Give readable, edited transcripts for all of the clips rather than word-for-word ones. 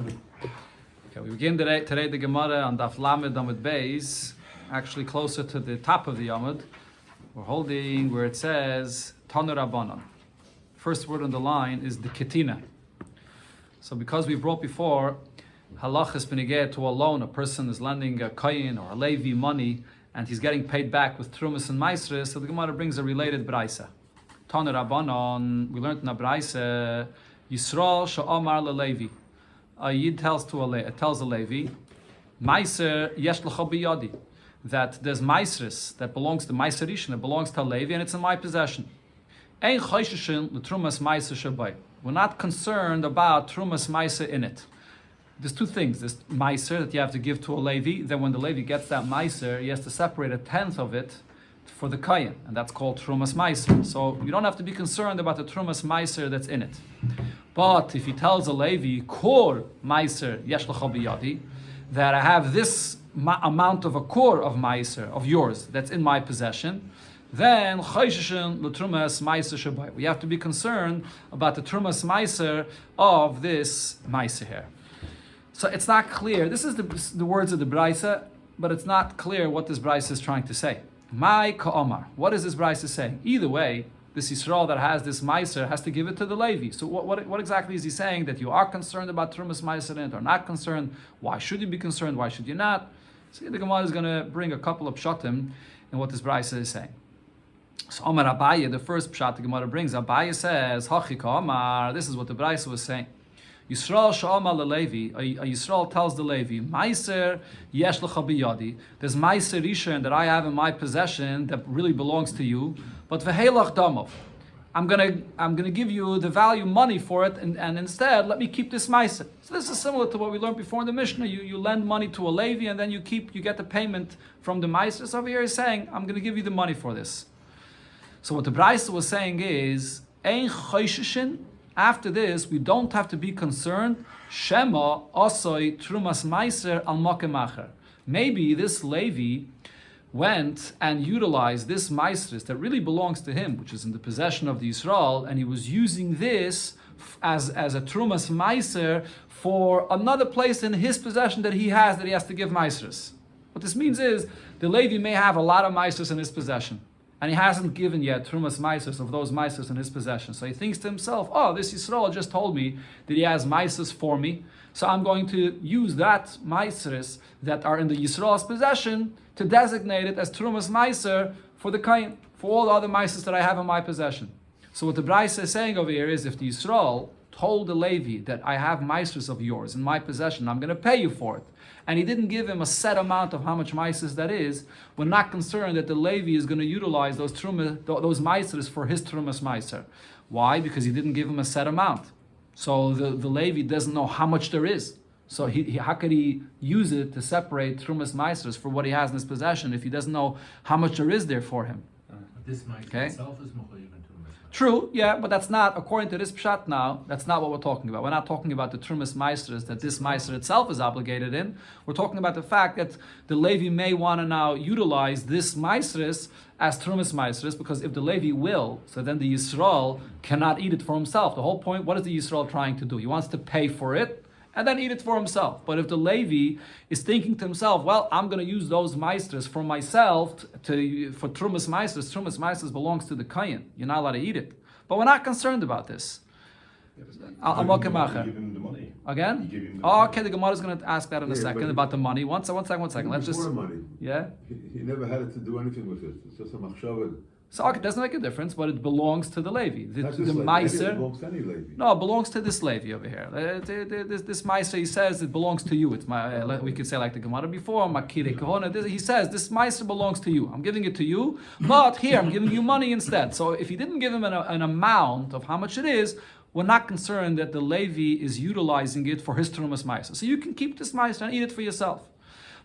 Okay, we begin today the Gemara on Daf Lamed Amud Beis, actually closer to the top of the Amud. We're holding where it says Tanu Rabbanon. First word on the line is the Gittin. So because we brought before halachas benigeh to a loan, a person is lending a kohen or a levi money and he's getting paid back with trumas and maasros, so the Gemara brings a related braisa. Tanu Rabbanon, we learned in the braisa, Yisrael she'amar leLevi. A Yid tells a Levi, Meiser yesh l'cha biyadi, that there's Meisris that belongs to Meiser Rishon, that belongs to Levi, and it's in my possession. Ein chosheshin l'trumas Meiser shabai. We're not concerned about trumas Meiser in it. There's two things. There's Meiser that you have to give to a Levi. Then when the Levi gets that Meiser, he has to separate a tenth of it for the Kayan, and that's called trumas Meiser. So you don't have to be concerned about the trumas Meiser that's in it. But if he tells a Levi, Kor Meiser Yesh L'cha Biyadi, that I have this amount of a core of Meiser, of yours, that's in my possession, then Chayshishin L'Trumas Meiser Shabai. We have to be concerned about the Trumas Meiser of this Meiser here. So it's not clear. This is the words of the Braisa, but it's not clear what this Braisa is trying to say. Mai Ka'omar. What is this Braisa saying? Either way, this Yisrael that has this Meiser has to give it to the Levi. So what exactly is he saying? That you are concerned about Trumas Meiser in it or not concerned? Why should you be concerned? Why should you not? So the Gemara is going to bring a couple of pshatim in what this Braisa is saying. So Omar Abaye, the first pshat the Gemara brings, Abaye says, Hachi Ka'omar, this is what the Braisa was saying. Yisrael she'amar leLevi, a Yisrael tells the Levi, Meiser yesh l'cha biyadi, there's Meiser Rishon that I have in my possession that really belongs to you, but v'heilach damov, I'm gonna give you the value money for it, and instead let me keep this Meiser. So this is similar to what we learned before in the Mishnah. You lend money to a Levi and then you get the payment from the Meiser. So over here he's saying, I'm gonna give you the money for this. So what the Braisa was saying is, ein chosheshin. After this, we don't have to be concerned. Shema osoi trumas meiser al mokemacher. Maybe this Levi went and utilized this meisris that really belongs to him, which is in the possession of the Yisrael, and he was using this as a trumas meiser for another place in his possession that he has to give meisris. What this means is the Levi may have a lot of meisris in his possession, and he hasn't given yet Trumas Meises of those Meises in his possession. So he thinks to himself, oh, this Yisrael just told me that he has Meises for me, so I'm going to use that Meises that are in the Yisrael's possession to designate it as Trumas Meiser for the Kain, for all the other Meises that I have in my possession. So what the Braisa is saying over here is, if the Yisrael told the Levi that I have Meises of yours in my possession, I'm going to pay you for it, and he didn't give him a set amount of how much Meises that is, we're not concerned that the Levi is going to utilize those Meises for his Trumas Meiser. Why? Because he didn't give him a set amount. So the Levi doesn't know how much there is. So how could he use it to separate Trumas Meisers for what he has in his possession if he doesn't know how much there is there for him? This Meiser itself is Mechuyev. True, yeah, but that's not, according to this pshat now, that's not what we're talking about. We're not talking about the Trumas Meisers that this Meiser itself is obligated in. We're talking about the fact that the Levi may want to now utilize this Meisers as Trumas Meisers, because if the Levi will, so then the Yisrael cannot eat it for himself. The whole point, what is the Yisrael trying to do? He wants to pay for it and then eat it for himself. But if the Levi is thinking to himself, well, I'm going to use those meisters for myself for Trumas Meisters belongs to the Kayan. You're not allowed to eat it. But we're not concerned about this. You give him the money. Again? Oh, okay, the Gemara is going to ask that in a second about the money. One second. Let's just... money. Yeah? He never had to do anything with it. It's just a machshava. So okay, it doesn't make a difference, but it belongs to the Levi. The Meiser. It belongs to any Levi. No, it belongs to this Levi over here. This Meiser, he says it belongs to you. It's we could say like the Gemara before, Makire Kahona. He says this Meiser belongs to you. I'm giving it to you, but here I'm giving you money instead. So if he didn't give him an amount of how much it is, we're not concerned that the Levi is utilizing it for his Trumas Meiser. So you can keep this Meiser and eat it for yourself.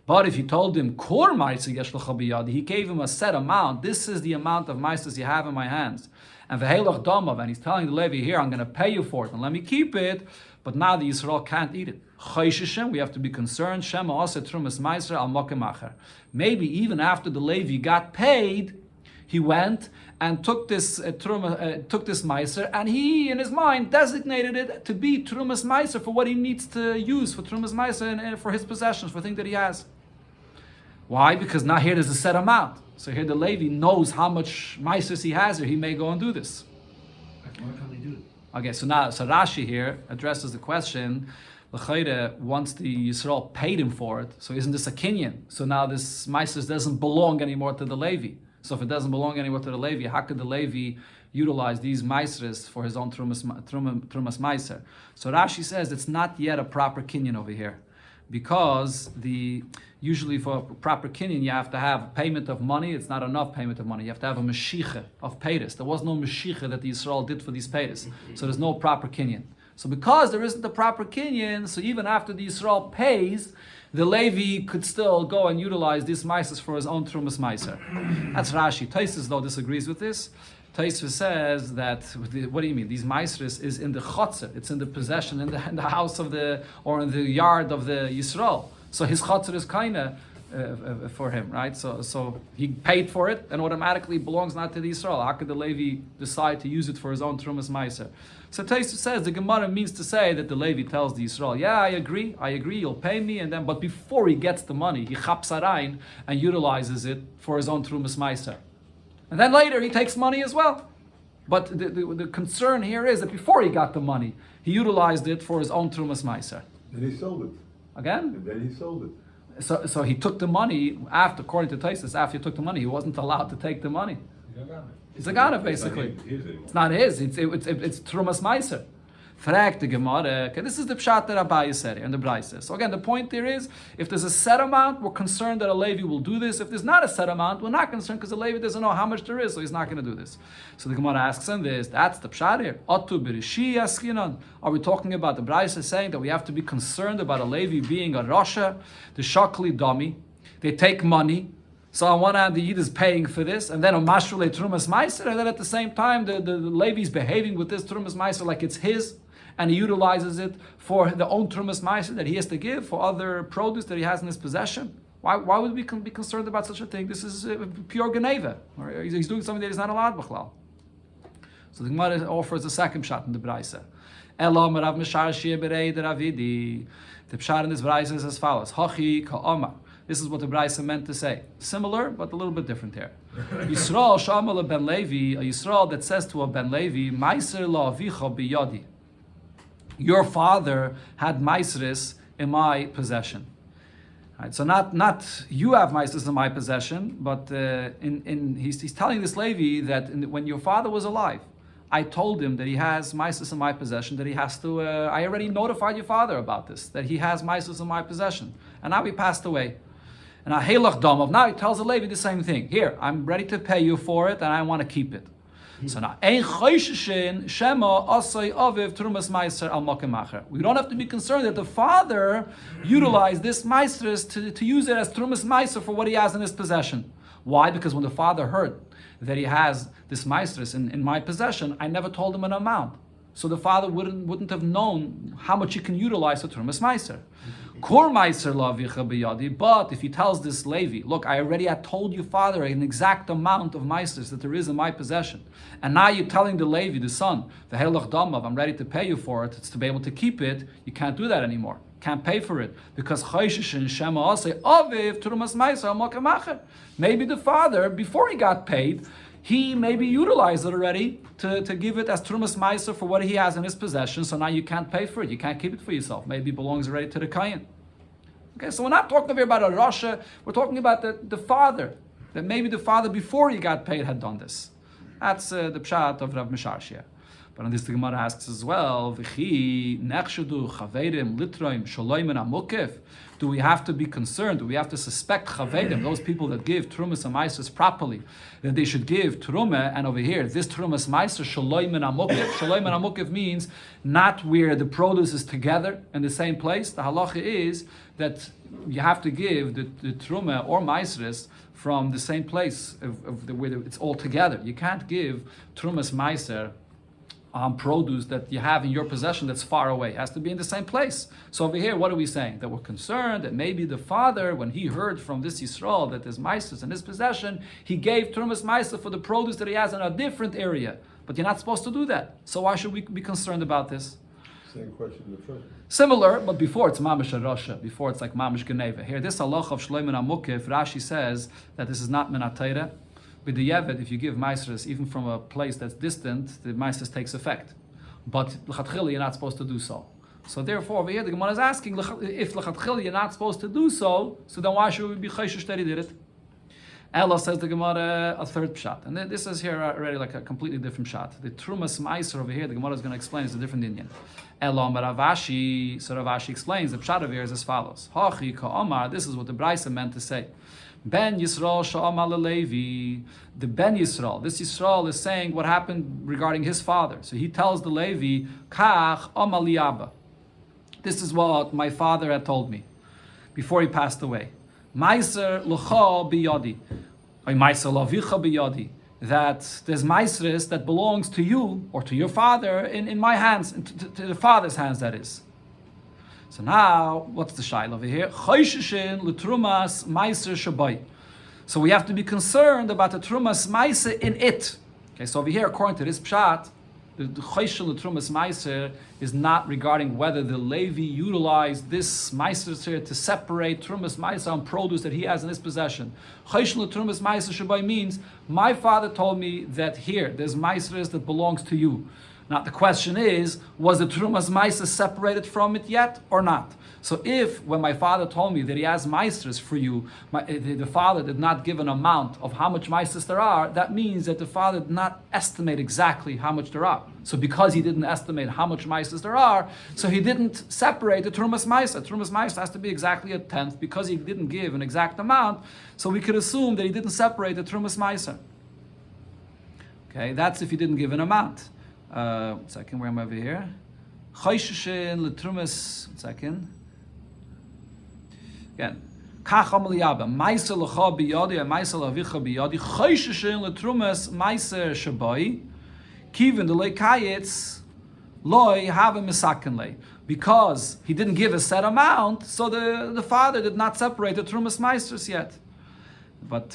But if you told him, Kor Meiser Yesh L'cha Biyadi, he gave him a set amount. This is the amount of Meisers you have in my hands. And V'heilach Damav, and he's telling the Levi, here, I'm going to pay you for it, and let me keep it. But now the Yisrael can't eat it. Chosheshem, we have to be concerned. Shema Asa Trumas Meiser al Mokemacher. Maybe even after the Levi got paid, he went and took this took this meiser, and he, in his mind, designated it to be Trumas meiser for what he needs to use for Trumas meiser and for his possessions, for things that he has. Why? Because now here there's a set amount. So here the Levi knows how much meisers he has, or he may go and do this. Why can't he do it? Okay, so Rashi here addresses the question. Once the Yisrael paid him for it, so isn't this a kinyan? So now this meisers doesn't belong anymore to the Levi. So if it doesn't belong anymore to the Levi, how could the Levi utilize these meisers for his own trumas meiser? So Rashi says it's not yet a proper kinyan over here, because usually for a proper kinyan you have to have a payment of money. It's not enough payment of money. You have to have a meshicha of peiros. There was no meshicha that the Yisrael did for these peiros, so there's no proper kinyan. So because there isn't a proper kinyan, so even after the Yisrael pays, the Levi could still go and utilize these meisers for his own trumas meiser. That's Rashi. Taisus, though, disagrees with this. Taisus says that, what do you mean? These meisers is in the chotzer, it's in the possession, in the house of or in the yard of the Yisrael. So his chotzer is kinda for him, right? So he paid for it, and automatically belongs not to the Yisrael. How could the Levi decide to use it for his own trumas meiser? So Taisus says the Gemara means to say that the Levi tells the Yisrael, yeah, I agree, you'll pay me, but before he gets the money, he chaps arayin and utilizes it for his own trumas meiser. And then later he takes money as well. But the concern here is that before he got the money, he utilized it for his own trumas meiser. And he sold it. Again? And then he sold it. So he took the money after, according to Taisus, after he took the money, he wasn't allowed to take the money. It's a ganav, basically. It's not his. It's trumas meiser. Frag the Gemara. Okay, this is the pshat that Abaye said and the Braisa. So again, the point there is, if there's a set amount, we're concerned that a Levi will do this. If there's not a set amount, we're not concerned because the Levi doesn't know how much there is, so he's not going to do this. So the Gemara asks him this. That's the pshat here. Otu b'rishi askinan. Are we talking about the Braisa saying that we have to be concerned about a Levi being a Rasha, the shakli dummy? They take money. So on one hand, the Yid is paying for this, and then a mashrule trumas meiser, and then at the same time, the Levi is behaving with this trumas meiser like it's his, and he utilizes it for the own trumas meiser that he has to give for other produce that he has in his possession. Why would we be concerned about such a thing? This is pure geneva. He's doing something that he's not allowed b'chlal. So the Gemara offers a second shot in the Braisa. Elam Rav Mishar Shia Berei the Ravidi. The pshat in this Braisa is as follows: Hachi ka'amar. This is what the Braisa meant to say. Similar, but a little bit different here. Yisrael Shamal ben Levi, a Yisrael that says to a ben Levi, Meiser la avicha biyadi. Your father had meisris in my possession. Right, so not you have meisris in my possession, but he's telling this Levi that when your father was alive, I told him that he has meisris in my possession, that he has to, I already notified your father about this, that he has meisris in my possession. And now he passed away. And now he tells the Levi the same thing. Here, I'm ready to pay you for it, and I want to keep it. So now, we don't have to be concerned that the father utilized this meisters to use it as trumas meiser for what he has in his possession. Why? Because when the father heard that he has this meisters in my possession, I never told him an amount. So the father wouldn't have known how much he can utilize for trumas meiser. Kor meiser lavicha biyadi. But if he tells this Levi, look, I already had told you, father, an exact amount of meisters that there is in my possession, and now you're telling the Levi, the son, the helach damav, I'm ready to pay you for it. It's to be able to keep it. You can't do that anymore. Can't pay for it because maybe the father, before he got paid, he maybe utilized it already to give it as trumas meiser for what he has in his possession. So now you can't pay for it. You can't keep it for yourself. Maybe it belongs already to the kayan. Okay, so we're not talking here about a rasha. We're talking about the father. That maybe the father before he got paid had done this. That's the pshat of Rav Misharshia. But on this the Gemara asks as well, V'chi nechshudu chaverim litroim shaloim and amukif. Do we have to be concerned? Do we have to suspect chaverim, those people that give trumas and maisers properly, that they should give truma? And over here, this trumas maiser shaloim and amukif. Shaloim and amukif means not where the produce is together in the same place. The halacha is that you have to give the truma or maisers from the same place where it's all together. You can't give trumas maiser produce that you have in your possession that's far away. It has to be in the same place. So over here, what are we saying? That we're concerned that maybe the father, when he heard from this Yisrael that there's maasros in his possession, he gave Trumas Maaser for the produce that he has in a different area. But you're not supposed to do that. So why should we be concerned about this? Same question in the first. Similar, but before it's mamish arasha, before it's like mamish geneva. Here, this halacha of Shlomo Amukif, Rashi says that this is not min hatayra. With the Yevet, if you give maasros even from a place that's distant, the maasros takes effect. But l'chatchila, you're not supposed to do so. So therefore, over here, the Gemara is asking, if l'chatchila you're not supposed to do so, so then why should we be chayshish that he did it? Ella says the Gemara a third pshat, and this is here already like a completely different pshat. The Trumas Maaser over here, the Gemara is going to explain, is a different Indian. Ella Ravashi, so Ravashi explains the pshat over here is as follows: Hachi ka'omar. This is what the Brisa meant to say. Ben Yisrael sha'amar leLevi. The Ben Yisrael, this Yisrael is saying what happened regarding his father. So he tells the Levi, Kach amar li Abba. This is what my father had told me before he passed away. Meiser l'cha biyadi, or meiser lavicha biyadi. That there's maasros that belongs to you or to your father in my hands, to the father's hands, that is. So now, what's the shaila over here? Chayshishin l'trumas meiser shabai. So we have to be concerned about the trumas meiser in it. Okay, so over here, according to this pshat, the chayshishin l'trumas meiser is not regarding whether the Levi utilized this meiser here to separate trumas meiser on produce that he has in his possession. Chayshishin l'trumas meiser shabai means my father told me that here there's meisers that belongs to you. Now the question is, was the Trumas Maaser separated from it yet or not? So if, when my father told me that he has maasros for you, the father did not give an amount of how much maasros there are, that means that the father did not estimate exactly how much there are. So because he didn't estimate how much maasros there are, so he didn't separate the Trumas Maaser. Trumas Maaser has to be exactly a tenth. Because he didn't give an exact amount, so we could assume that he didn't separate the Trumas Maaser. Okay, that's if he didn't give an amount. Second, where am I over here? Chayshishin l'trumas. Second. Again. Kach amar li Abba. Meiser l'cha biyadi, meiser lavicha biyadi. Chayshishin l'trumas meiser shabai. Kivin delei kayitz loy have a misaken lei. Because he didn't give a set amount, so the father did not separate the trumas meisters yet. But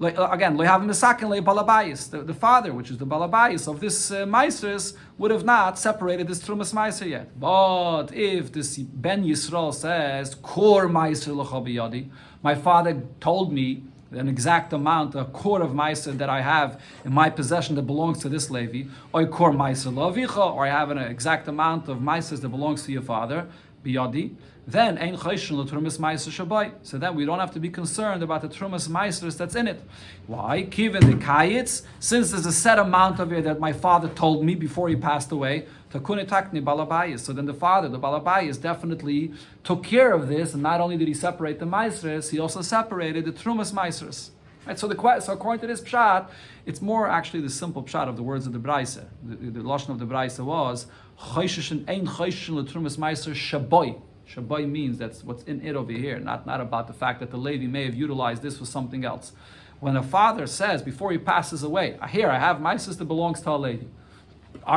again, lo have misaken le balabayis. The father, which is the balabayis of this meisters, would have not separated this trumas meiser yet. But if this Ben Yisrael says kor meiser l'chabiyadi, my father told me an exact amount, a core of meiser that I have in my possession that belongs to this Levi, or kor meiser lavicha, or I have an exact amount of meisers that belongs to your father, biyadi. Then ein chayshin l'trumas meiser shabai. So then we don't have to be concerned about the trumas meisers that's in it. Why? Given the kayitz, since there's a set amount of it that my father told me before he passed away, takunitakni balabayis. So then the father, the balabayis, definitely took care of this, and not only did he separate the meisers, he also separated the trumas meisers. Right, so according to this pshat, it's more actually the simple pshat of the words of the Braisa. The lashon of the Braisa was chayshin ein chayshin l'trumas meiser shabai. Shabai means that's what's in it over here, not about the fact that the Levi may have utilized this for something else. When a father says before he passes away, here I have meisers that belongs to a Levi,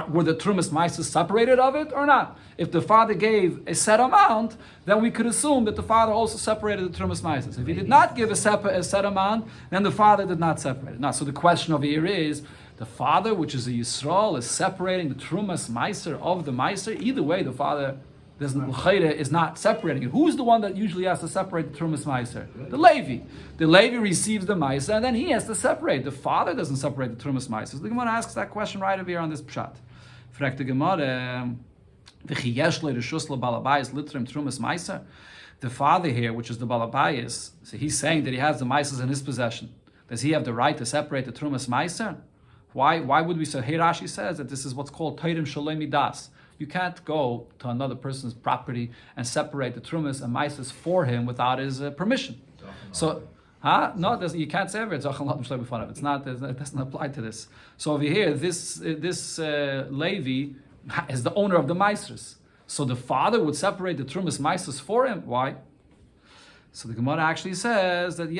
were the trumas meisers separated of it or not? If the father gave a set amount, then we could assume that the father also separated the trumas meisers. If he did not give a set amount, then the father did not separate it. Now, so the question over here is, the father, which is a Yisrael, is separating the trumas meiser of the meiser. Either way, the father is not separating it. Who's the one that usually has to separate the trumas meiser? The Levi. The Levi receives the meiser, and then he has to separate. The father doesn't separate the trumas meiser. So the Gemara asks that question right over here on this pshat. Fragt the Gemara, the father here, which is the balabayis, so he's saying that he has the meisers in his possession. Does he have the right to separate the trumas meiser? Why would we say? Hey, Rashi says that this is what's called Toirim Shalei Midas. You can't go to another person's property and separate the trumas and meisers for him without his permission. So, no, you can't say it. It's not. It doesn't apply to this. So over here, this Levi is the owner of the meisers. So the father would separate the trumas meisers for him. Why? So the Gemara actually says that he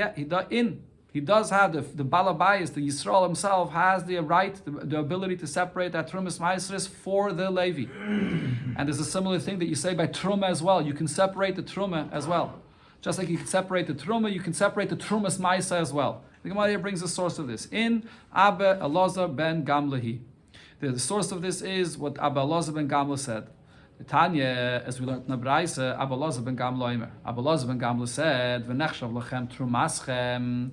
He does have the Balabayas, the Yisrael himself has the right, the ability to separate that Trumas Maasris for the Levi. And there's a similar thing that you say by Truma as well. You can separate the Truma as well. Just like you can separate the Truma, you can separate the Trumas Maisa as well. The Gemara here brings the source of this. In Abba Elazar ben Gamlahi. The source of this is what Abba Elazar ben Gamla said. Tanya, as we learned in the Braise, Abba Elazar ben Gamla Omer. Abba Elazar ben Gamla said, "V'nechshav lachem trumaschem,"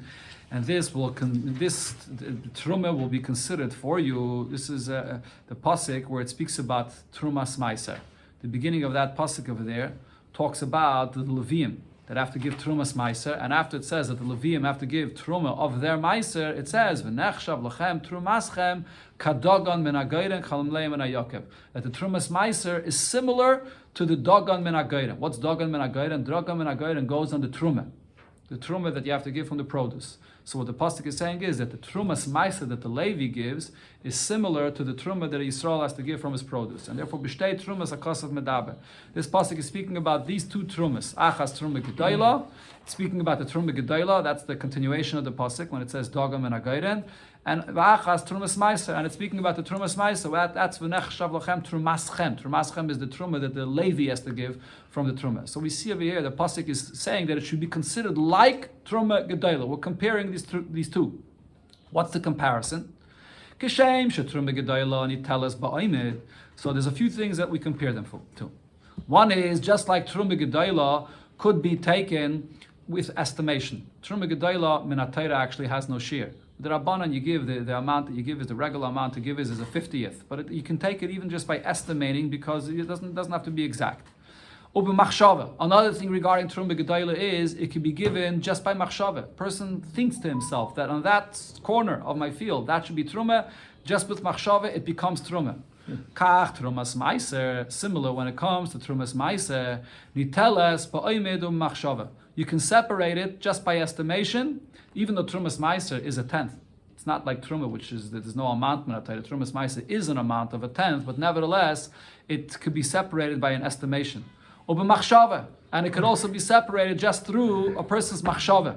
and this truma will be considered for you. This is the pasuk where it speaks about trumas meiser. The beginning of that pasuk over there talks about the Leviim that have to give trumas meiser, and after it says that the Leviim have to give truma of their meiser, it says v'nechshav lachem trumaschem kadogon min hagayren chalim leim min hayokev. That the trumas meiser is similar to the dogon min hagayren. What's dogon min hagayren? Dogon min hagayren goes on the truma that you have to give from the produce. So what the pasuk is saying is that the trumas meiser that the Levi gives is similar to the truma that Yisrael has to give from his produce, and therefore b'shtei trumas akasav medaber. This pasuk is speaking about these two trumas. Achas truma gedayla. It's speaking about the truma gedayla. That's the continuation of the pasuk when it says dogam and agayren, and v'achas trumas meiser, and it's speaking about the trumas meiser. That's v'nechshav lachem trumaschem. Trumaschem is the truma that the Levi has to give from the truma. So we see over here the pasuk is saying that it should be considered like truma gedayla. We're comparing these two. What's the comparison? Kishem shetruma gedayla and itelas ba'omed. So there's a few things that we compare them to. One is just like truma gedayla could be taken with estimation. Truma gedayla min hatayra actually has no shear. The Rabbanan, you give the amount that you give is the regular amount to give is a 50th, but you can take it even just by estimating because it doesn't have to be exact. Another thing regarding Truma Gedayla is it can be given just by machshava. Person thinks to himself that on that corner of my field that should be Truma. Just with machshava it becomes Truma. Kach Trumas Meiser. Similar when it comes to Trumas Meiser. Niteles ba'omedu machshava. You can separate it just by estimation, even though Trumas Meiser is a tenth. It's not like Truma, which is that there's no amount. Trumas Meiser is an amount of a tenth, but nevertheless it could be separated by an estimation. And it could also be separated just through a person's machshava.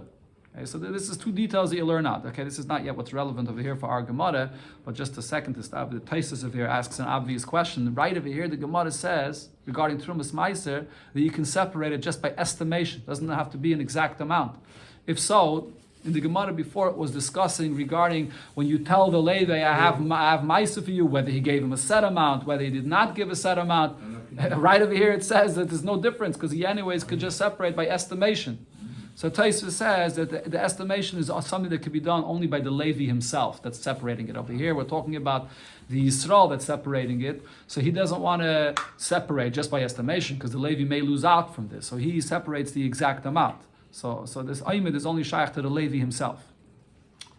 Okay, so this is two details that you learn out. Okay, this is not yet what's relevant over here for our Gemara, but just a second to stop. The Taisus over here asks an obvious question. Right over here, the Gemara says regarding Trumas Meiser that you can separate it just by estimation. It doesn't have to be an exact amount. If so, in the Gemara before it was discussing regarding when you tell the Levi, I have Meiser for you, whether he gave him a set amount, whether he did not give a set amount. Right over here it says that there's no difference because he anyways could just separate by estimation. So Taisva says that the estimation is something that could be done only by the Levi himself that's separating it. Over here we're talking about the Yisrael that's separating it. So he doesn't want to separate just by estimation because the Levi may lose out from this. So he separates the exact amount. So this Aymed is only shaykh to the Levi himself.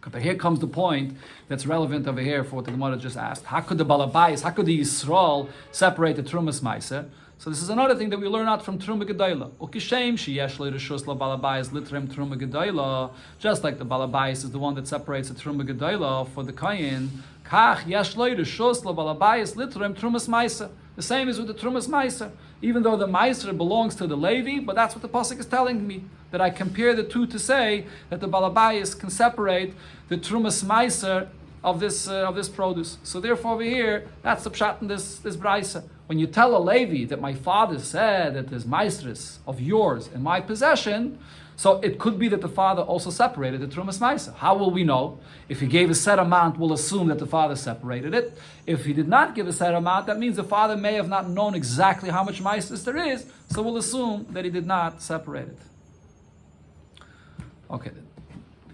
But here comes the point that's relevant over here for what the Gemara just asked. How could the Balabais, how could the Yisrael separate the Trumas Meiser? So this is another thing that we learn out from Truma Gedayla. Ukishem sheyesh le'reshus la-Balabais litrem Truma Gedayla. Just like the Balabais is the one that separates the Truma Gedayla for the Kayin. Kach yesh le'reshus la-Balabais litrem Trumas Meiser. The same is with the Trumas Meiser. Even though the Meiser belongs to the Levi, but that's what the pasuk is telling me. That I compare the two to say that the Balabais can separate the Trumas Meiser of this produce. So therefore over here, that's the pshat in this Braise. When you tell a Levi that my father said that there's Meisris of yours in my possession, so it could be that the father also separated the Trumas Meiser. How will we know? If he gave a set amount, we'll assume that the father separated it. If he did not give a set amount, that means the father may have not known exactly how much Meisris there is, so we'll assume that he did not separate it. Okay, the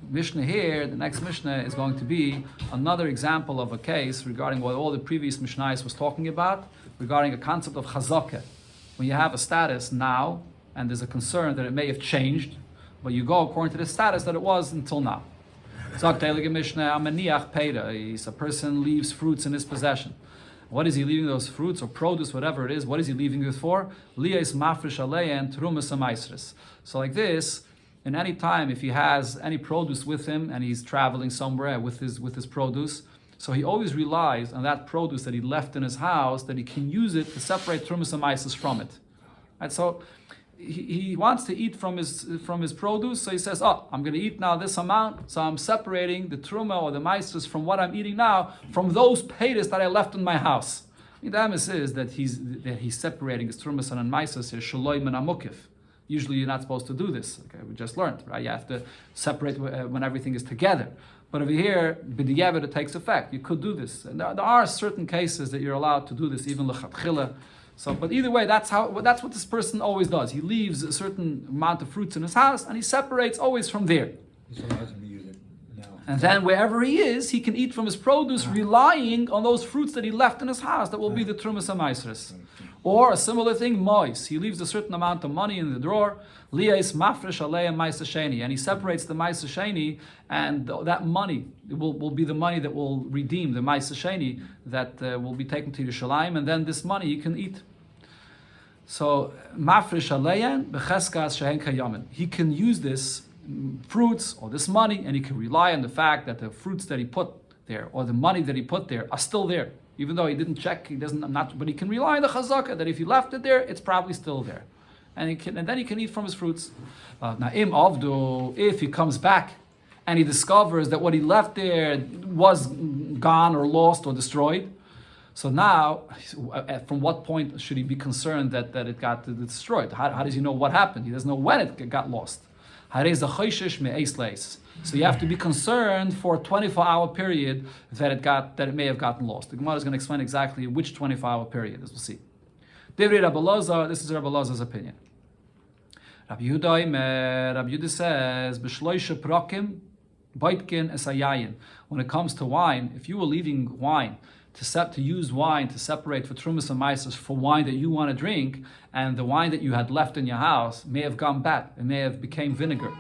Mishnah here, the next Mishnah is going to be another example of a case regarding what all the previous Mishnahs was talking about, regarding a concept of chazakah. When you have a status now, and there's a concern that it may have changed, but you go according to the status that it was until now. So a person leaves fruits in his possession. What is he leaving those fruits or produce, whatever it is? What is he leaving it for? So like this, in any time, if he has any produce with him and he's traveling somewhere with his produce, so he always relies on that produce that he left in his house, that he can use it to separate Trumas and Meises from it. Right? So he wants to eat from his produce, so he says, "Oh, I'm going to eat now this amount, so I'm separating the truma or the maestros from what I'm eating now from those paytas that I left in my house." The emes is that he's separating his trumas and maestros here shaloim and amukif. Usually, you're not supposed to do this. Okay, we just learned, right? You have to separate when everything is together. But over here, b'diavad, it takes effect. You could do this, and there are certain cases that you're allowed to do this, even lechatchila. So, but either way, that's what this person always does. He leaves a certain amount of fruits in his house, and he separates always from there. This allows him to use it now. And then wherever he is, he can eat from his produce, relying on those fruits that he left in his house. That will be the trumas amaisres. Or a similar thing, mois. He leaves a certain amount of money in the drawer. Liais mafresh aleim maisa sheni, and he separates the maisa sheni, and that money will be the money that will redeem the maisa sheni that will be taken to Yerushalayim, and then this money you can eat. So mafresh aleim becheskas shehen kayamin. He can use this fruits or this money, and he can rely on the fact that the fruits that he put there or the money that he put there are still there. Even though he didn't check, but he can rely on the chazakah that if he left it there, it's probably still there, and then he can eat from his fruits. Now, im avdu, if he comes back and he discovers that what he left there was gone or lost or destroyed, so now, from what point should he be concerned that it got destroyed? How does he know what happened? He doesn't know when it got lost. So you have to be concerned for a 24-hour period that it may have gotten lost. The Gemara is going to explain exactly which 24-hour period, as we'll see. Divrei Rabbi Elazar, this is Rabbi Elazar's opinion. Rabbi Yehuda says, "B'shloisha prakim, baitkin esayayin." When it comes to wine, if you were leaving wine to use wine to separate for trumas and maasros for wine that you want to drink, and the wine that you had left in your house may have gone bad, it may have became vinegar.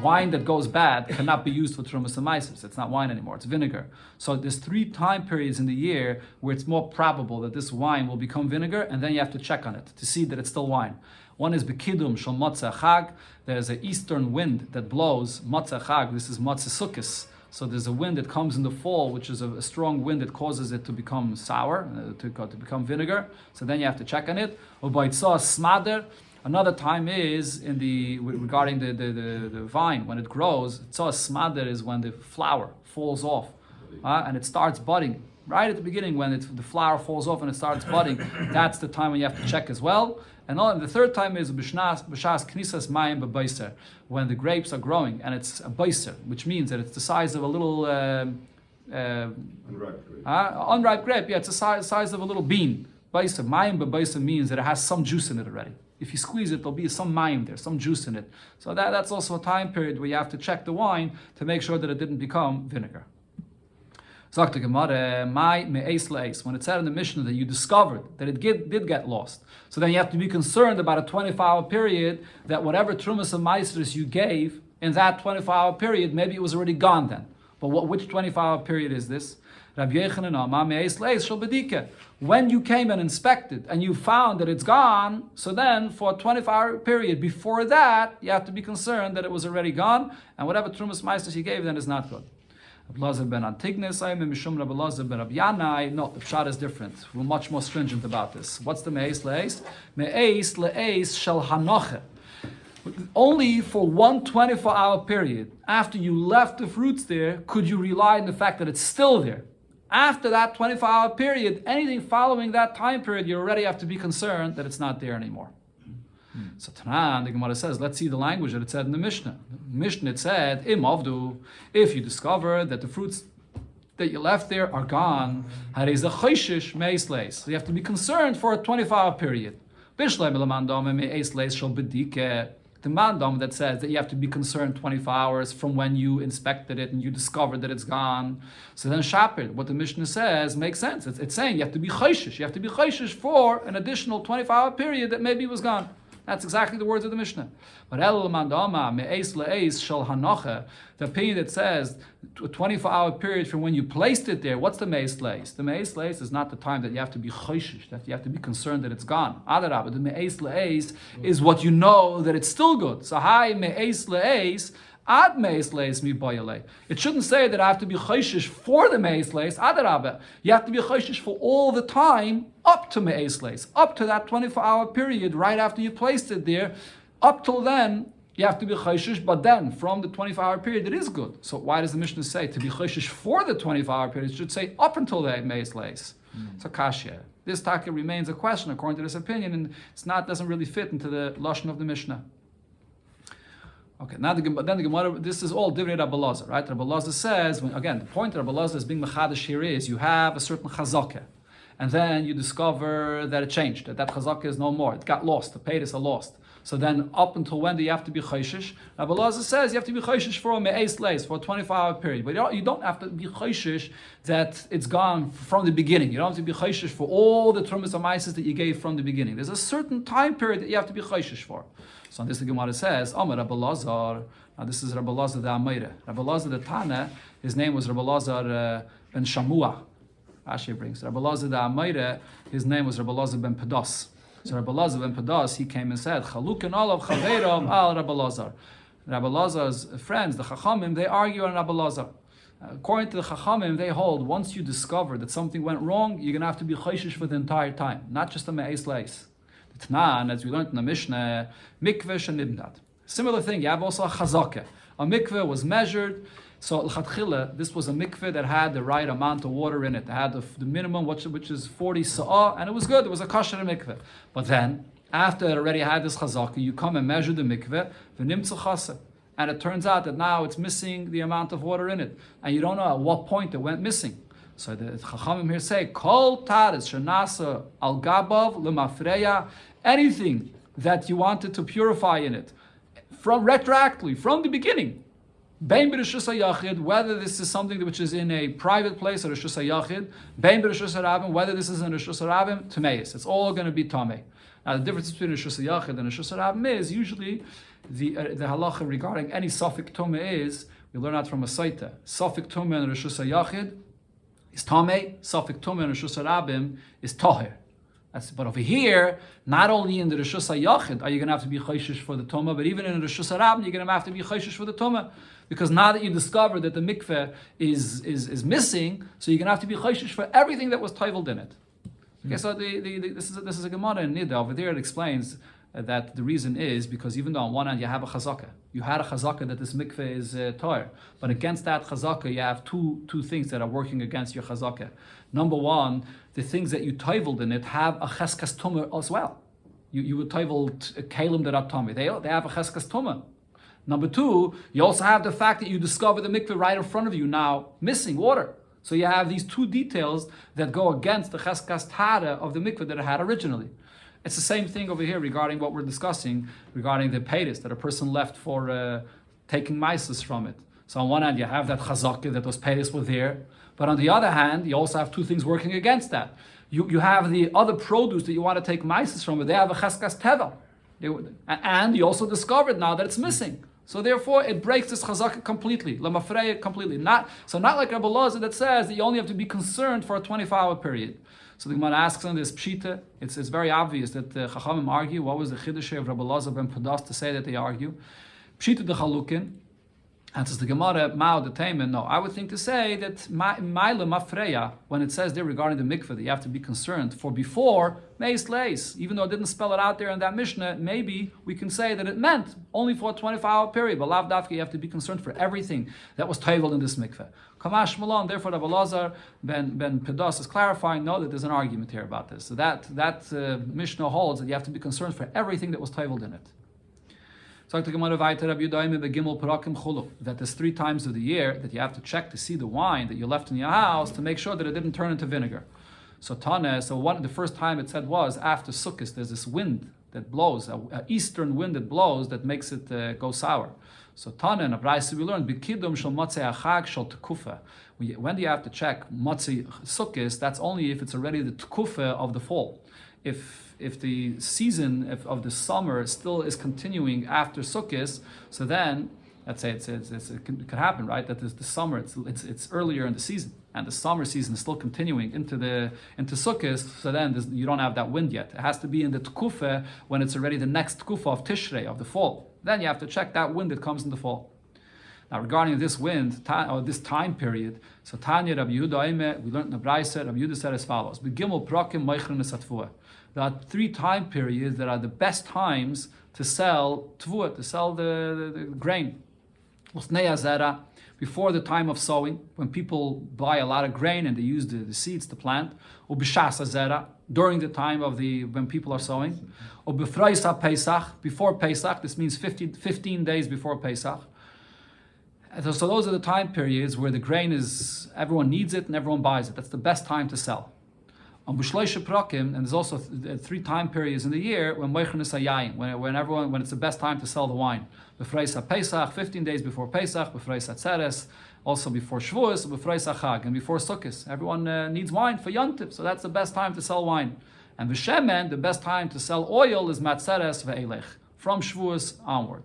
Wine that goes bad cannot be used for trumas and maasros. It's not wine anymore, it's vinegar. So there's 3 time periods in the year where it's more probable that this wine will become vinegar, and then you have to check on it to see that it's still wine. One is bekidum shel matzah chag. There's an eastern wind that blows matzah chag. This is matzah sukkos. So there's a wind that comes in the fall, which is a strong wind that causes it to become sour, to become vinegar. So then you have to check on it. Ubaytzah smader. Another time is regarding the vine when it grows. Tzah smader is when the flower falls off, and it starts budding. Right at the beginning, when the flower falls off and it starts budding, that's the time when you have to check as well. And the third time is b'shas knisas mayim b'baiser, when the grapes are growing and it's a baiser, which means that it's the size of a little unripe grape. Yeah, it's the size of a little bean. Baiser, mayim b'baiser means that it has some juice in it already. If you squeeze it, there'll be some mayim there, some juice in it. So that's also a time period where you have to check the wine to make sure that it didn't become vinegar. When it said in the Mishnah that you discovered that it did get lost, so then you have to be concerned about a 24-hour period, that whatever trumas and maestros you gave in that 24-hour period, maybe it was already gone then. But which 24-hour period is this? When you came and inspected and you found that it's gone, so then for a 24-hour period before that, you have to be concerned that it was already gone, and whatever trumas maestros you gave then is not good. Abelazar ben Antignes, Mishum Rabbi Elazar ben Rabbi Yanai. No, the pshat is different. We're much more stringent about this. What's the me'es le'es? Me'es le'es shel hanoche. Only for one 24-hour period, after you left the fruits there, could you rely on the fact that it's still there. After that 24-hour period, anything following that time period, you already have to be concerned that it's not there anymore. So Tanan, the Gemara says, let's see the language that it said in the Mishnah. In the Mishnah it said, Im avdu, if you discover that the fruits that you left there are gone, so you have to be concerned for a 24-hour period. The mandam that says that you have to be concerned 24 hours from when you inspected it and you discovered that it's gone. So then shapir, what the Mishnah says makes sense. It's saying you have to be chayshish. You have to be chayshish for an additional 24-hour period that maybe was gone. That's exactly the words of the Mishnah. But the opinion that says a 24-hour period from when you placed it there, what's the me'es leis? The me'es leis is not the time that you have to be chayshish, that you have to be concerned that it's gone. Adarabah, but the me'es leis is what you know that it's still good. So hi me'es leis Ad meis leis mi boyale. It shouldn't say that I have to be chayshish for the meis leis. Adarabah. You have to be chayshish for all the time up to meis leis, up to that 24-hour period right after you placed it there. Up till then, you have to be chayshish, but then from the 24-hour period, it is good. So why does the Mishnah say to be chayshish for the 24-hour period? It should say up until the meis leis. So kashya. This taka remains a question according to this opinion, and doesn't really fit into the lashon of the Mishnah. Okay, then the Gemara, this is all divrei Rabbi Elazar, right? Rabbi Elazar says, again, the point of Rabbi Elazar is being mechadash here is you have a certain chazakah, and then you discover that it changed, that chazakah is no more, it got lost, the peiros are lost. So then, up until when do you have to be chayshish? Rabbi Elazar says you have to be chayshish for a me'es leis, for a 24-hour period. But you don't have to be chayshish that it's gone from the beginning. You don't have to be chayshish for all the trumas amaises that you gave from the beginning. There's a certain time period that you have to be chayshish for. So on this the Gemara says, Amar Rabbi Elazar. Now this is Rabbi Elazar the Amayre. Rabbi Elazar the Tana, his name was Rabbi Elazar ben Shamua. Rashi brings. Rabbi Elazar the Amayre, his name was Rabbi Elazar ben Pados. So Rabbi Elazar ben Padas, he came and said, Chalukin olav chaveirav al Rabbi Elazar. Rabbi Elazar's friends, the Chachamim, they argue on Rabbi Elazar. According to the Chachamim, they hold, once you discover that something went wrong, you're going to have to be chayshish for the entire time, not just a me'es leis. The Tanan, as we learned in the Mishnah, mikveh shenibnat. Similar thing, you have also a chazakah. A mikveh was measured, so l'chatchila, this was a mikveh that had the right amount of water in it. It had the minimum, which is 40 sa'ah, and it was good. It was a kosher mikveh. But then, after it already had this chazakah, you come and measure the mikveh, v'nimtzu chaseh. And it turns out that now it's missing the amount of water in it. And you don't know at what point it went missing. So the Chachamim here say, Kol taris shenasa al gabav lemafreya, anything that you wanted to purify in it, from retroactively, from the beginning, Bein b'reshus hayachid, whether this is something which is in a private place or reshus hayachid, bein b'reshus harabim, whether this is in reshus harabim, tameis. It's all going to be tamei. Now the difference between reshus hayachid and reshus harabim is usually the halacha regarding any suffix tumah is we learn out from a saita. Suffix tumah and reshus hayachid is tamei. Suffix tumah and reshus harabim is tahir. But over here, not only in the reshus hayachid are you going to have to be chayshish for the tumah, but even in the reshus harabim you're going to have to be chayshish for the tumah. Because now that you discover that the mikveh is missing, so you're going to have to be chayshish for everything that was toiveled in it. Okay, so this is a Gemara in Nida. Over there it explains that the reason is because even though on one hand you have a chazakah, you had a chazakah that this mikveh is toir, but against that chazakah you have two things that are working against your chazakah. Number one, the things that you toiveled in it have a cheskas tumah as well. You would toivel kalim that are tumah. They have a cheskas tumah. Number two, you also have the fact that you discover the mikveh right in front of you now, missing water. So you have these two details that go against the cheskas tara of the mikveh that it had originally. It's the same thing over here regarding what we're discussing, regarding the peiros that a person left for taking maises from it. So on one hand, you have that chazakah that those peiros were there, but on the other hand, you also have two things working against that. You have the other produce that you want to take maises from, but they have a cheskas teva. And you also discovered now that it's missing. So therefore, it breaks this chazakah completely, lamafreya completely. Not like Rabbi Elazar that says that you only have to be concerned for a 24-hour period. So the Gemara asks on this pshita. It's very obvious that the Chachamim argue. What was the chiddush of Rabbi Elazar ben Padas to say that they argue? Pshita de chalukin. And says the Gemara, Mao the Tamen, no, I would think to say that Maila Mafreya, when it says there regarding the mikveh, that you have to be concerned for before Meis Leis, even though it didn't spell it out there in that Mishnah, maybe we can say that it meant only for a 24-hour period, but Lav Dafka, you have to be concerned for everything that was tabled in this mikveh. Kamash Malon, therefore Rabbi Elazar ben Pedos is clarifying, no, that there's an argument here about this. So that Mishnah holds that you have to be concerned for everything that was tabled in it. That there's 3 times of the year that you have to check to see the wine that you left in your house to make sure that it didn't turn into vinegar. So the first time it said was after Sukkot. There's this wind that blows, an eastern wind that blows that makes it go sour. So Tana and Abraisa we learned b'kidum shel matzei achag shel tekufa. When do you have to check matzei Sukkot? That's only if it's already the tekufa of the fall. If the season of the summer still is continuing after Sukkot, so then let's say it could happen, right? That the summer it's earlier in the season, and the summer season is still continuing into Sukkot. So then you don't have that wind yet. It has to be in the tekufa when it's already the next tekufa of Tishrei of the fall. Then you have to check that wind that comes in the fall. Now, regarding this wind, or this time period, so Tanya Rabbi Yehuda Omer, we learned in the Brayse, Rabbi Yehuda said as follows: Begimel Prakim Meichrin Esatfuah. There are 3 time periods that are the best times to sell tvuah, to sell the grain. Lusnei Azera, before the time of sowing, when people buy a lot of grain and they use the seeds to plant. Ubishas Azera, during the time of when people are sowing. Ubifraisa Pesach, before Pesach. This means 15 days before Pesach. So those are the time periods where the grain everyone needs it and everyone buys it. That's the best time to sell. On Bushloisha Prakim, and there's also 3 time periods in the year when Moichin is Hayayin, when it's the best time to sell the wine. Befreisa Pesach, 15 days before Pesach, Befreisa Tzeres, also before Shavuos, Befreisa Chag, and before Sukkot. Everyone needs wine for Yontif, so that's the best time to sell wine. And V'shemen, the best time to sell oil is Matzeres Ve'elech, from Shavuos onward.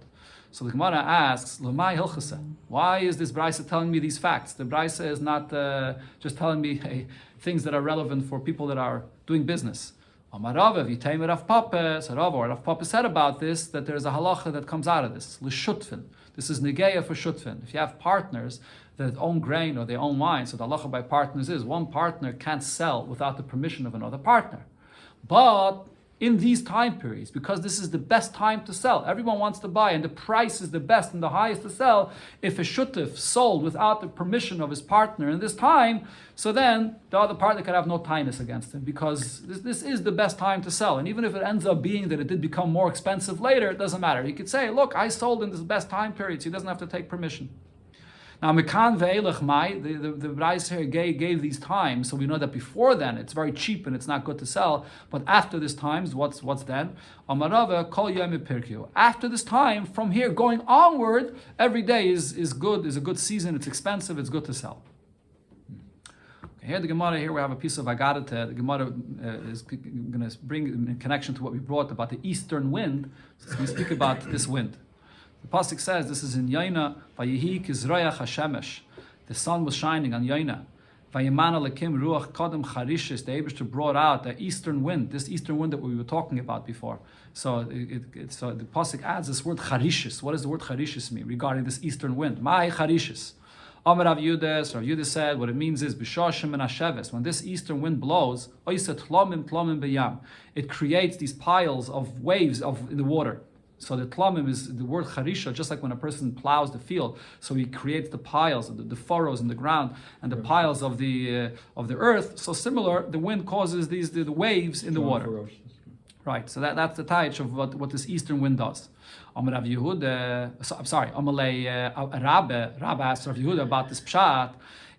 So the Gemara asks, L'mai Hilchasa, why is this Brayse telling me these facts? The Brayse is not just telling me things that are relevant for people that are doing business. Amar Rav, V'yiteimer Rav Papa, so Rav Papa said about this, that there's a halacha that comes out of this, L'shutfin. This is Negeya for Shutfin. If you have partners that own grain or they own wine, so the halacha by partners is, one partner can't sell without the permission of another partner. But in these time periods, because this is the best time to sell, everyone wants to buy, and the price is the best and the highest to sell. If a shutif sold without the permission of his partner in this time, so then the other partner could have no tinus against him, because this is the best time to sell. And even if it ends up being that it did become more expensive later, it doesn't matter. He could say, look, I sold in this best time period, so he doesn't have to take permission. Now, Mekan ve'elech mai, the Brayse here gave these times, so we know that before then it's very cheap and it's not good to sell. But after this times, what's then? Amarava kol yom pirkio. After this time, from here going onward, every day is good, is a good season. It's expensive. It's good to sell. Okay, here the Gemara. Here we have a piece of Agadata. The Gemara is going to bring in connection to what we brought about the eastern wind. So we speak about this wind. The pasuk says, this is in Yaina, Vayihi kizroyach hashemesh. The sun was shining on Yaina. Vayimana lekim ruach kadem charishis. The Eibishter brought out the eastern wind, this eastern wind that we were talking about before. So so the pasuk adds this word charishis. What does the word charishis mean regarding this eastern wind? My charishis. Amar Rav Yehuda said, what it means is b'shashim and hasheves. When this eastern wind blows, oiset tlomim b'yam. It creates these piles of waves in the water. So the tlamim is the word charisha, just like when a person plows the field. So he creates the piles, the furrows in the ground, and the piles of the earth. So similar, the wind causes the waves in the water. Right. So that's the taich of what this eastern wind does. Amar Rav Yehuda, Rabbi asked Rav Yehuda about this pshat.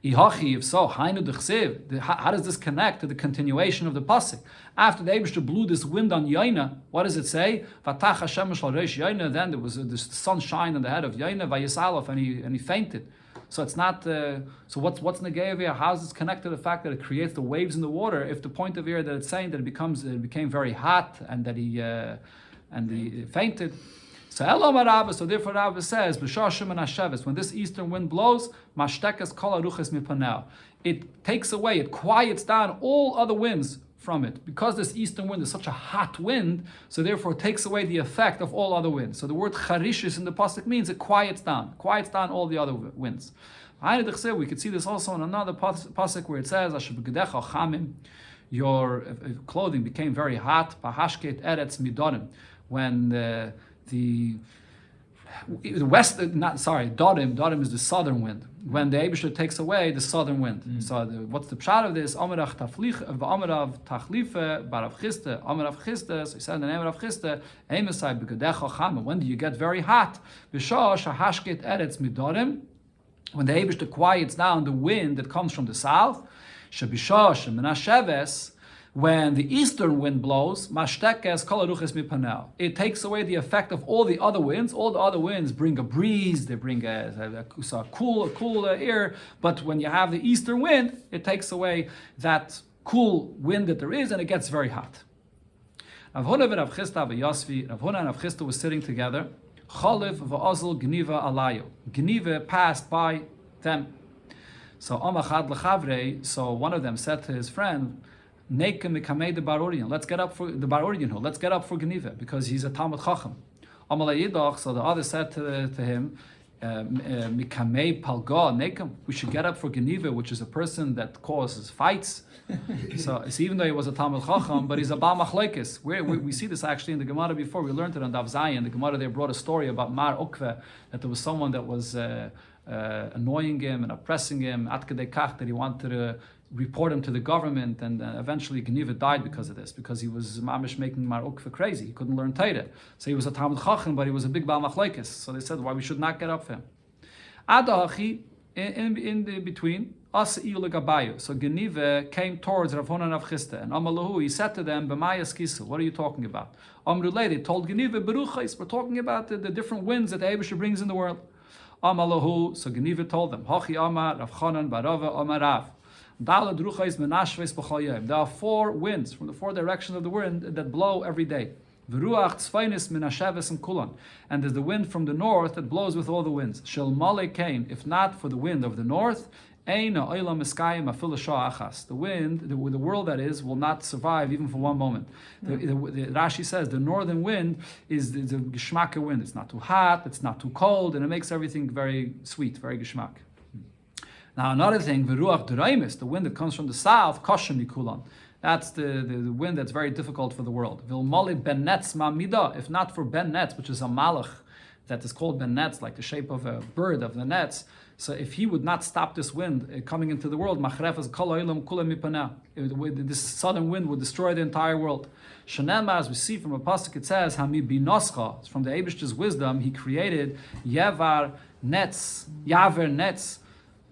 If so, how does this connect to the continuation of the pasuk? After the Eibishter blew this wind on Yaina, what does it say? Vatach Hashem shel reish Yaina. Then there was the sun shined on the head of Yaina, vayisalof, and he fainted. So it's not. So what's negei here? How is this connected to the fact that it creates the waves in the water? If the point of here that it's saying that it became very hot and that he fainted. So therefore Rabbi says, when this eastern wind blows, it takes away, it quiets down all other winds from it. Because this eastern wind is such a hot wind, so therefore it takes away the effect of all other winds. So the word charishis in the pasuk means it quiets down all the other winds. We could see this also in another pasuk where it says, your clothing became very hot, when the west, Dorim is the southern wind. When the Eibishter takes away the southern wind. So what's the pshat of this? Amarav tachlife, barav chiste, amarav chiste. So he said in the name of Chiste, Eimesai b'gedecha chama. When do you get very hot? B'shosh hashket eretz midorim. When the Eibishter quiets down the wind that comes from the south. Shebishosh menasheves. When the eastern wind blows, it takes away the effect of all the other winds. All the other winds bring a breeze, they bring a cool air, but when you have the eastern wind, it takes away that cool wind that there is, and it gets very hot. Rav Huna and Rav Chista were sitting together. Gniva passed by them. So one of them said to his friend, let's get up for the Bar Orion. Let's get up for Geniva because he's a Talmud Chacham. So the other said to him, Mikamei Palga Nekam. We should get up for Geniva, which is a person that causes fights. So even though he was a Talmud Chacham, but he's a Baal Machlekes. We see this actually in the Gemara before. We learned it on Daf Zayin. The Gemara there brought a story about Mar Ukve, that there was someone that was annoying him and oppressing him, at kedei kach, that he wanted to report him to the government, and eventually Geniva died because of this, because he was mamish making Mar Ukve crazy. He couldn't learn Torah. So he was a Talmud Chacham, but he was a big Baal Machlekes. So they said, why we should not get up for him. Adachi, in the between, As Iyu Gabayu. So Geniva came towards Rav Huna and Rav Chisda, and Amalahu, he said to them, B'mayas Kisu, what are you talking about? Amrulay, they told Geniva, Beruchais, we're talking about the different winds that the Eibusher brings in the world. Amalahu, so Geniva told them, Hachi Amar, Rav Chanan, Barava, Amar Rav. There are 4 winds from the 4 directions of the wind that blow every day. And there's the wind from the north that blows with all the winds. If not for the wind of the north, the world that is will not survive even for one moment. The Rashi says the northern wind is the geschmack wind. It's not too hot, it's not too cold, and it makes everything very sweet, very geschmack. Now another thing, Veruach Duraimis, the wind that comes from the south, Koshem Mikulan. That's the wind that's very difficult for the world. Vilmali ben netz ma'mida, if not for ben netz, which is a malach that is called ben netz, like the shape of a bird of the nets. So if he would not stop this wind coming into the world, machrefas kol ha'olam kulam mipanah, this southern wind would destroy the entire world. Shanema, as we see from a pasuk, it says, Hami binoscha, it's from the Eibishter's wisdom, he created yaver nets,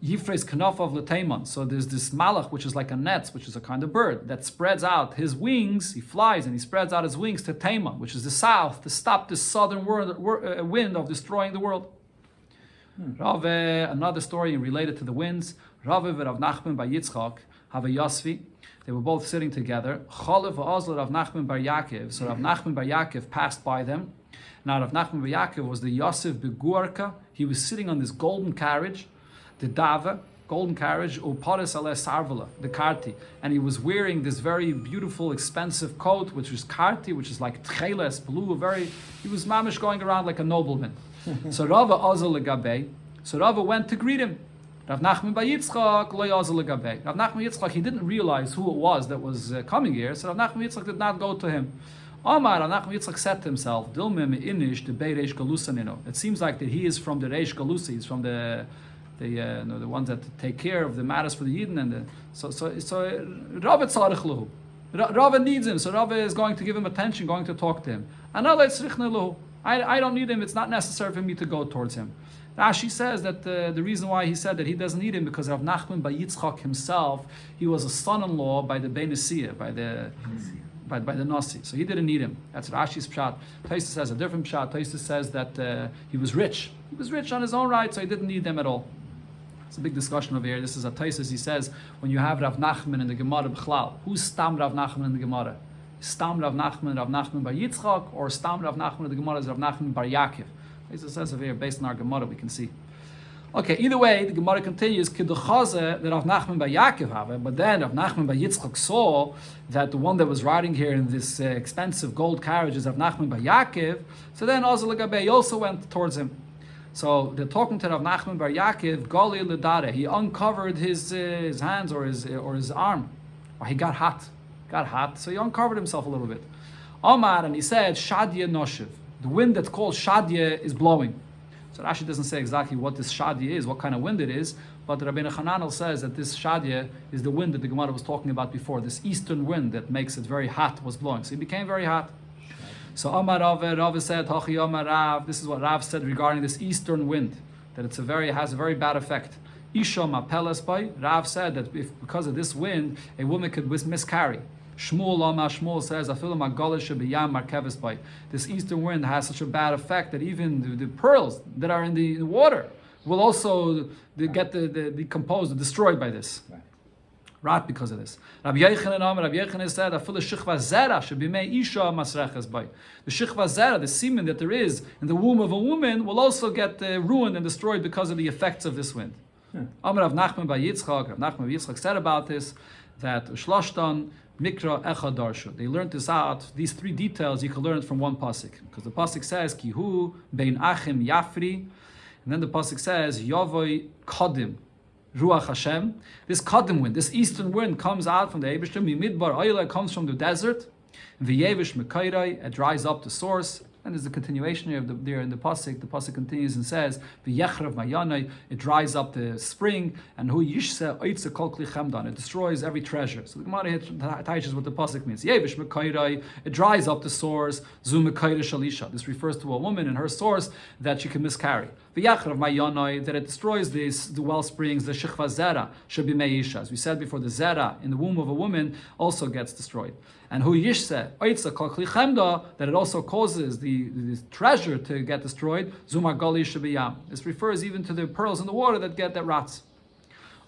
Yifres Kanaf of Lataiman. So there's this malach, which is like a netz, which is a kind of bird, that spreads out his wings, he flies and he spreads out his wings to Taiman, which is the south, to stop this southern wind of destroying the world. Rave, another story related to the winds. Rave and Rav Nachman bar Yitzchak have a Yosfi. They were both sitting together. Chalev v'azla Rav Nachman bar Yaakov. So Rav Nachman bar Yaakov passed by them. Now Rav Nachman bar Yaakov was the Yosef Beguarka. He was sitting on this golden carriage, the Dava, golden carriage, Uparis ale Sarvala, the Karti. And he was wearing this very beautiful, expensive coat, which was Karti, which is like Tcheles, blue, he was mamish going around like a nobleman. So Rava Azal Legabe, so Rava went to greet him. Rav Nachman bar Yitzchak, Lo Azal Legabe. Rav Nachman Yitzchak, he didn't realize who it was that was coming here, so Rav Nachman Yitzchak did not go to him. Omar, Rav Nachman Yitzchak said to himself, Dilmim inish the Bei Reish Galusanino. It seems like that he is from the Reish Galusa, he's from the ones that take care of the matters for the Yidden, and so Rava tzarich lahu. Rava needs him, so Rava is going to give him attention, going to talk to him. I don't need him. It's not necessary for me to go towards him. Rashi says that the reason why he said that he doesn't need him because Rav Nachman bar Yitzchak himself, he was a son-in-law by the Beinasiyah, by the Nasi, so he didn't need him. That's Rashi's pshat. Taisa says a different pshat. Taisa says that he was rich. He was rich on his own right, so he didn't need them at all. It's a big discussion over here. This is a Taisa. He says when you have Rav Nachman in the Gemara B'chlal, who's Stam Rav Nachman in the Gemara? Stam Rav Nachman bar Yitzchak, or Stam Rav Nachman in the Gemara is Rav Nachman bar Yaakov? Taisa says over here, based on our Gemara, we can see. Okay, either way, the Gemara continues, Kidduchaze, that Rav Nachman bar Yaakov have, but then Rav Nachman bar Yitzchak saw that the one that was riding here in this expensive gold carriage is Rav Nachman bar Yaakov, so then Azal Gabe also went towards him. So they're talking to Rav Nachman bar Yaakov, Gali Ledare, he uncovered his hands or his arm. Or he got hot, so he uncovered himself a little bit. Omar, and he said, Shadya Noshev, the wind that's called Shadya is blowing. So Rashi doesn't say exactly what this Shadya is, what kind of wind it is, but Rabbeinu Hananel says that this Shadya is the wind that the Gemara was talking about before, this eastern wind that makes it very hot was blowing. So it became very hot. So Omar Rav said, Hachi Omar Rav, this is what Rav said regarding this eastern wind, that has a very bad effect. Isha Mapelas by, Rav said that because of this wind, a woman could miscarry. Shmuel says, this eastern wind has such a bad effect that even the pearls that are in the water will also get decomposed, destroyed by this. Right, because of this. Rabbi Yochanan said, the shikva zera, the semen that there is in the womb of a woman, will also get ruined and destroyed because of the effects of this wind. Amar Rav Nachman bar Yitzchak, Rav Nachman bar Yitzchak said about this, that Shloshtan Mikra Echad Darshu. They learned this out, these 3 details you can learn it from one pasuk. Because the pasuk says, Kihu Bein Achim Yafri, And then the pasuk says, Yavoi Kodim, Ruach Hashem. This Kodim wind, this eastern wind comes out from the Eibishter, Mimidbar Oila comes from the desert, V'yevish Mekairai, it dries up the source. And there's a continuation here there in the pasuk. The pasuk continues and says, "V'yechrav mayanai," it dries up the spring, and hu yishse oitze kol kli chemdan, it destroys every treasure. So the Gemara teaches what the pasuk means. Yevish mekairai, it dries up the source. Zu mekaira shalisha. This refers to a woman in her source that she can miscarry. V'yechrav mayanai, that it destroys the well springs. The shechva zera should be meisha. As we said before, the zera in the womb of a woman also gets destroyed. And hu yishse oitze kol kli chemda, that it also causes the treasure to get destroyed. Zumar gali shabiyam. This refers even to the pearls in the water that rots.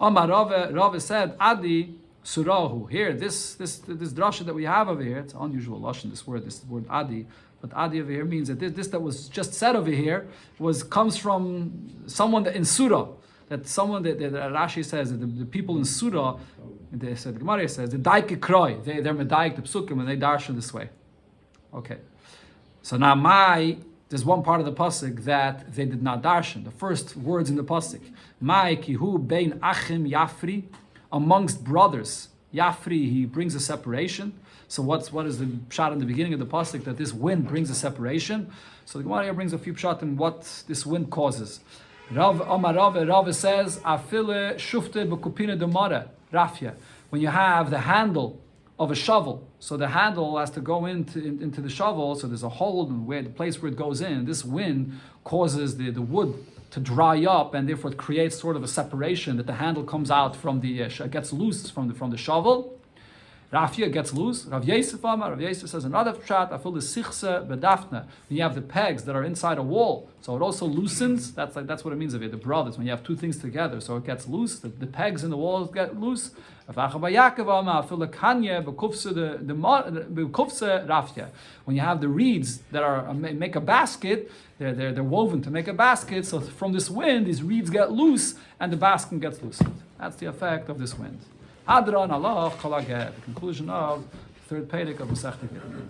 Amar Rava said, Adi surahu. Here, this drasha that we have over here, it's an unusual lashon, this word Adi. But Adi over here means that this that was just said over here comes from someone that in Surah. That someone that Rashi says that the people in Surah, they said, the Gemara says, the daike kroi, they're medaik the psukim and they darshan this way. Okay. So now there's one part of the pasuk that they did not darshan. The first words in the pasuk, Mai kihu bein achim yafri, amongst brothers. Yafri, he brings a separation. So what is the pshat in the beginning of the pasuk, that this wind brings a separation? So the Gemara here brings a few pshat in what this wind causes. Rav says, Afile shufte bekupine demare, rafia. When you have the handle of a shovel, so the handle has to go into the shovel, so there's a hole in the place where it goes in. This wind causes the wood to dry up, and therefore it creates sort of a separation that the handle comes out from gets loose from the shovel. Rafia gets loose. Rav Yosef says another pshat, I feel the sichse bedafna. When you have the pegs that are inside a wall, so it also loosens. That's what it means of it. The brothers, when you have two things together, so it gets loose. The pegs in the walls get loose. When you have the reeds that are make a basket, they're woven to make a basket. So from this wind, these reeds get loose, and the basket gets loosened. That's the effect of this wind. Hadran Allah Kol the conclusion of the third Perek of Masechta Gittin.